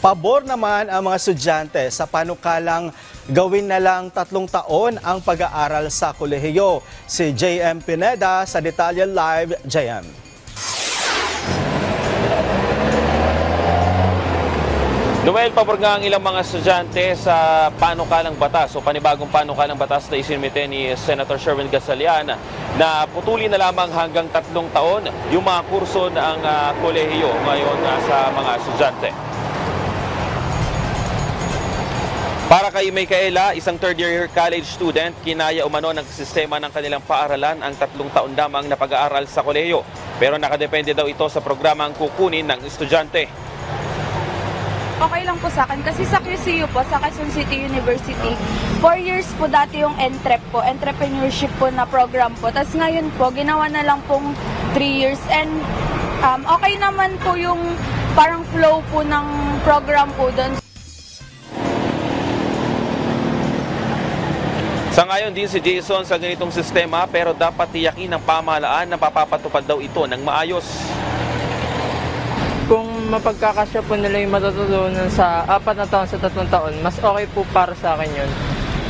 Pabor naman ang mga estudyante sa panukalang gawin na lang 3 taon ang pag-aaral sa kolehiyo. Si JM Pineda sa Detalye Live. JM. Noel, pabor nga ang ilang mga estudyante sa panukalang batas o panibagong panukalang batas na isinumite ni Senator Sherwin Gatchalian na putulin na lamang hanggang 3 taon yung mga kurso ng kolehiyo ngayon sa mga estudyante. Para kay May Kaela, isang third-year college student, kinaya umano ng sistema ng kanilang paaralan ang 3 taon lamang na pag-aaral sa kolehiyo. Pero nakadepende daw ito sa programang kukunin ng estudyante. Okay lang po sa akin kasi sa QCU po, sa Quezon City University, 4 years po dati yung ENTREP po, entrepreneurship po na program po. Tapos ngayon po, ginawa na lang pong 3 years and okay naman po yung parang flow po ng program po doon. Sangayon din si Jason sa ganitong sistema pero dapat tiyakin ng pamahalaan na papapatupad daw ito ng maayos. Kung mapagkakasya po nila yung matututunan sa 4 na taon sa 3 taon, mas okay po para sa akin yun.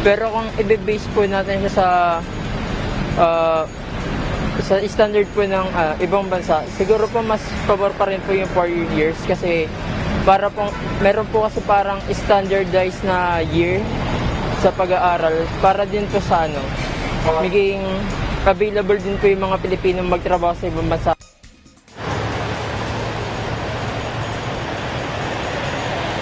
Pero kung i-base po natin siya sa standard po ng ibang bansa, siguro po mas pabor pa rin po yung 4 years kasi para po, meron po kasi parang standardized na year sa pag-aaral para din po sa maging available din po yung mga Pilipino magtrabaho sa ibang bansa.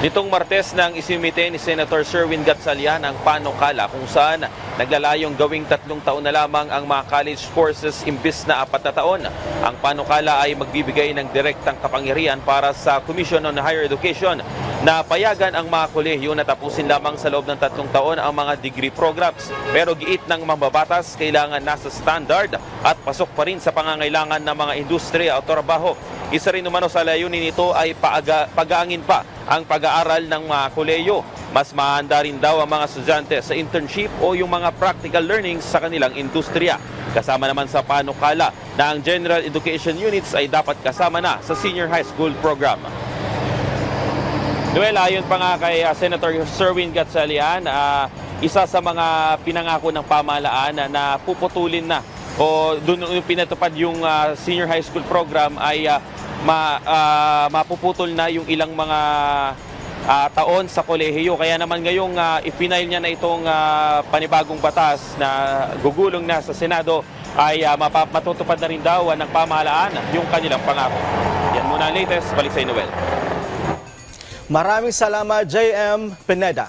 Nitong Martes nang isinumite ni Senator Sherwin Gatchalian ang panukala kung saan naglalayong gawing 3 taon na lamang ang mga college courses imbis na 4 na taon. Ang panukala ay magbibigay ng direktang kapangyarihan para sa Commission on Higher Education na payagan ang mga kolehiyo na tapusin lamang sa loob ng 3 taon ang mga degree programs. Pero giit ng mambabatas, kailangan nasa standard at pasok pa rin sa pangangailangan ng mga industriya o trabaho. Isa rin umano sa layunin nito ay pag-aangin pa ang pag-aaral ng mga kolehiyo. Mas mahanda rin daw ang mga estudyante sa internship o yung mga practical learnings sa kanilang industriya. Kasama naman sa panukala na ang general education units ay dapat kasama na sa senior high school program. Noel, ayon pa nga kay Senator Sherwin Gatchalian, isa sa mga pinangako ng pamahalaan na puputulin na o doon pinatupad yung senior high school program ay mapuputol na yung ilang mga taon sa kolehiyo. Kaya naman ngayong ipinail niya na itong panibagong batas na gugulong na sa Senado ay matutupad na rin daw ng pamahalaan yung kanilang pangako. Yan muna ang latest. Balik sa Noel. Maraming salamat, JM Pineda.